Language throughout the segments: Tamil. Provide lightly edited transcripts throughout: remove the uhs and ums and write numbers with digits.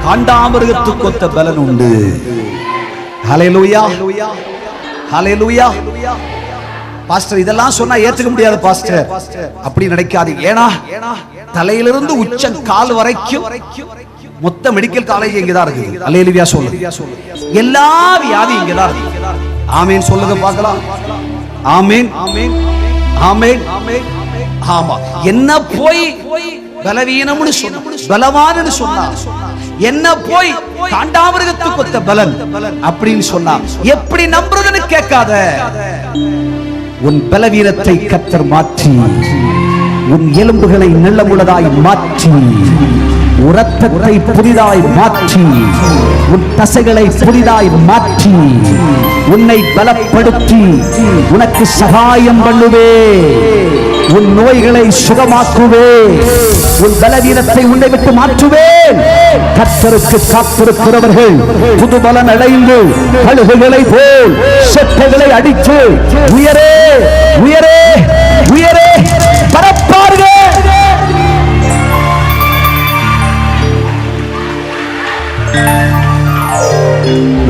காண்டாமிருகத்துக்கு ஒத்த பலன் உண்டு. ஹல்லேலூயா, ஹல்லேலூயா. பாஸ்டர் இதெல்லாம் சொன்னா ஏத்துக்க முடியாது பாஸ்டர் அப்படி நினைக்காதீங்க. ஏன்னா தலையிலிருந்து உச்சம் கால் வரைக்கும் மொத்த மெடிக்கல் காலேஜ் இங்கதான் இருக்கு. அல்லேலூயா சொல்லுங்க. எல்லா வியாதி இங்கதான் இருக்கு. ஆமீன் சொல்லுங்க பார்க்கலாம். ஆமீன், ஆமீன், ஆமீன். ஆமா, என்ன போய் பலவீனம்னு சொன்ன, பலவான்னு சொன்னா, என்ன போய் காண்டாமிருகத்துக்கு ஒத்த பலன் அப்படின்னு சொன்னா எப்படி நம்புறதுன்னு கேட்காத. உன் பலவீனத்தை கர்த்தர் மாற்றி உன் எலும்புகளை நல்லமுள்ளதாய் மாற்றி இரத்தத்தை புதிதாய் மாற்றி உன் தசைகளை புதிதாய் மாற்றி உன்னை பலப்படுத்தி உனக்கு சகாயம் பண்ணுவே. உன் நோய்களை சுகமாக்குவே. உன் பலவீனத்தை உன்னை விட்டு மாற்றுவேன். கர்த்தருக்கு காத்திருக்கிறவர்கள் புது பலன் அடைந்து கழுகுகளை போல் செட்டைகளை அடித்து உயரே உயரே உயரே பரப்பார்கள்.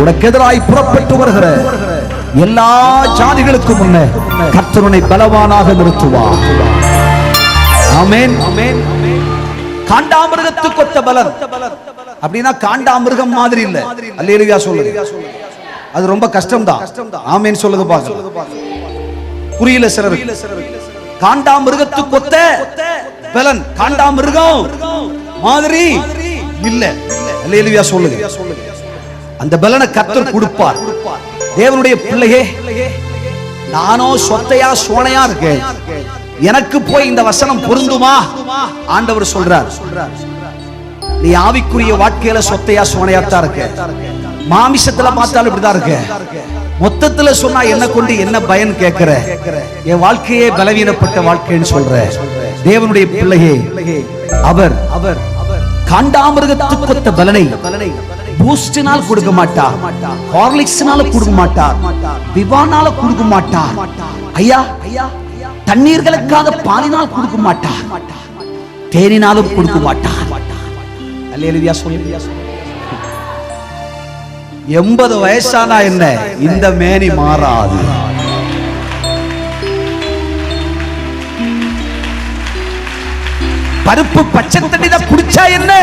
உனக்கு எதிராய் புறப்பட்டு வருகிற எல்லா ஜாதிகளுக்கும் முன்னே கர்த்தர் உன்னை பலவானாக நிறுத்துவார். ஆமென். காண்டாமிருகத்துக்கு ஒத்த பலன் அப்படின்னா காண்டாமிருகம் மாதிரி இல்ல. அல்லேலூயா சொல்லுங்க. அது ரொம்ப கஷ்டம் தான். ஆமென் சொல்லுங்க பாக்கலாம். புரியல சிலருக்கு. காண்டாமிருகத்துக்கு ஒத்த பலன் காண்டாமிருகம் மாதிரி இல்ல. அல்லேலூயா சொல்லுங்க. அந்த பலனை கர்த்தர் கொடுப்பார். தேவனுடைய பிள்ளையே, நானோ சொத்தையா சோனையா இருக்கேன், எனக்கு போய் இந்த வசனம் பொருந்துமா? ஆண்டவர் சொல்றார், நீ ஆவிக்குரிய வாழ்க்கையில சொத்தையா சோனையாத்தான் இருக்க. மாமிசத்துல பார்த்தாலும் இப்படிதான் இருக்க. மொத்தத்துல சொன்னா என்ன கொண்டு என்ன பயன் கேட்கிற? என் வாழ்க்கையே பலவீனப்பட்ட வாழ்க்கைன்னு சொல்ற தேவனுடைய பிள்ளையே, அவர் காண்டாமிருகத்துக்கு ஒத்த பலனை பூஸ்டினால் கொடுக்க மாட்டார், ஹார்லிக்ஸ்னால கொடுக்க மாட்டார், விவானால கொடுக்க மாட்டார். ஐயா, தண்ணீர் கலக்காத பாலினால் கொடுக்க மாட்டார், தேனினாலும் கொடுக்க மாட்டார். அல்லேலூயா சொல்லுங்க. 80 வயசானா என்ன, இந்த மேனி மாறாது. பருப்பு பச்சை தண்ணி தான் குடிச்சா என்ன,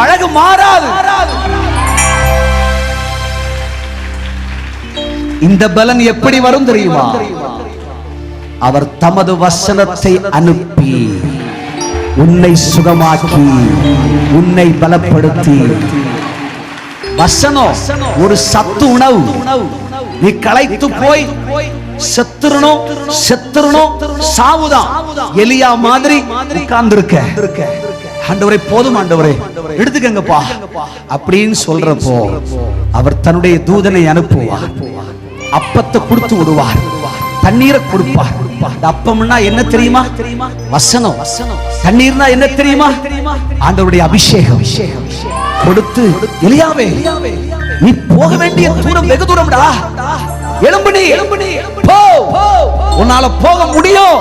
அழகு மாறாது. இந்த பலன் எப்படி வரும் தெரியுமா? அவர் தமது வசனத்தை அனுப்பி உன்னை சுகமாக்கி உன்னை பலப்படுத்தி. வசனம் ஒரு சத்து உணவு. நீ களைத்து போய் செத்துறணும் செத்துறணும் சாவுதான். எலியா மாதிரி உட்கார்ந்து இருக்க. ஆண்டவரே போதும், ஆண்டவரே எடுத்துக்கங்கப்பா அப்படின்னு சொல்றப்போ அவர் தன்னுடைய தூதனை அனுப்புவார். அப்பத்தை கொடுத்து விடுவார், தண்ணீரை கொடுப்பார். அப்பம்னா என்ன தெரியுமா? வசனம். தண்ணீர்னா என்ன தெரியுமா? ஆண்டவருடைய அபிஷேகம் கொடுத்து, எலியாவே நீ போக வேண்டிய தூரம் வெகு தூரம்டா, எழும்பு நீ போ, உன்னால போக முடியும்,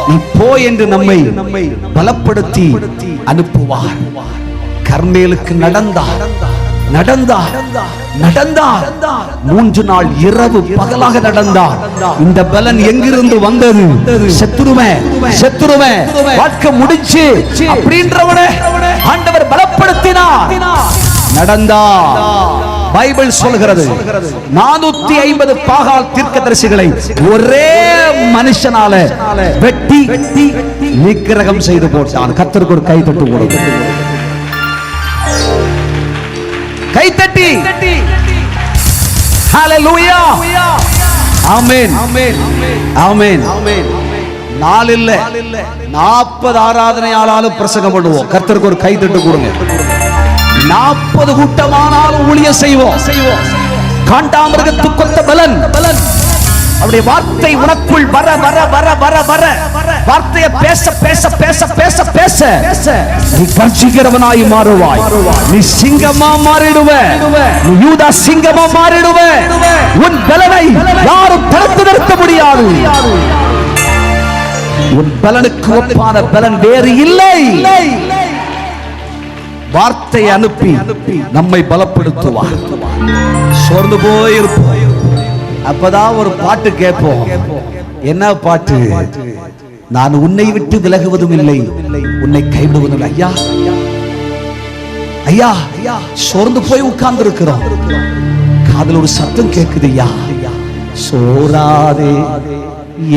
நீ போ என்று நம்மை பலப்படுத்தி அனுப்புவார். கர்மேலுக்கு நடந்தார். 3 நாள் இரவு பகலாக நடந்தார். இந்த பலன் எங்கிருந்து வந்தது? செத்துருவே வாழ்க்கை முடிச்சு அப்படின்றவனே ஆண்டவர் பலப்படுத்தினார். நடந்தார். பைபிள் சொல்கிறது 450 பாகால் தீர்க்கதரிசிகளை ஒரே மனுஷனால வெட்டி நிக்கிரகம் செய்து போட்டான். கர்த்தருக்கு ஒரு கை தட்டு கொடுங்க. கை தட்டி ஹல்லேலூயா. ஆமென், ஆமென். நாள் இல்ல 40 ஆராதனையாளரும் பிரசங்கம் பண்ணுவோம். கர்த்தருக்கு ஒரு கை தட்டு கொடுங்க. 40 கூட்டமானாலும் ஊழியம் செய்வோம். காண்டாமிருகத்துக்கு ஒத்த பலன். அவருடைய வார்த்தை உனக்குள் வர வர வர வர வர வார்த்தையை பேச பேச பேச பேச பேச நீ கர்ஜிக்கிறவனாய் மாறுவாய். நீ சிங்கமா மாறிடுவ. நீ யூதா சிங்கமா மாறிடுவ. உன் பலனை யாரும் தடுத்து நிறுத்த முடியாது. உன் பலனுக்கு ஒப்பான பலன் வேறு இல்லை. வார்த்தை அனுப்பி நம்மை பலப்படுத்துவார். சோர்ந்து போயிருப்போம், அப்பதான் ஒரு பாட்டு கேட்போம். என்ன பாட்டு? நான் உன்னை விட்டு விலகுவதும் இல்லை, உன்னை கைவிடுவதும் இல்லை. ஐயா ஐயா ஐயா, சோர்ந்து போய் உட்கார்ந்து இருக்கிறோம், காதுல ஒரு சத்தம் கேக்குது. ஐயா சோராதே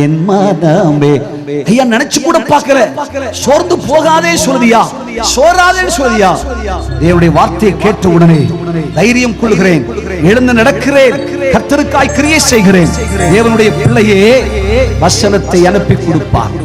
என் மனமே. ஐயா நினைச்சு கூட பார்க்கல, சோர்ந்து போகாதே சொல்லுதியா, சோராதே சொல்லுதியா. தேவனுடைய வார்த்தையை கேட்ட உடனே தைரியம் கொள்கிறேன், எழுந்து நடக்கிறேன், கர்த்தருக்காய் கிரியை செய்கிறேன். தேவனுடைய பிள்ளையே வசனத்தை அனுப்பி கொடுப்பார்.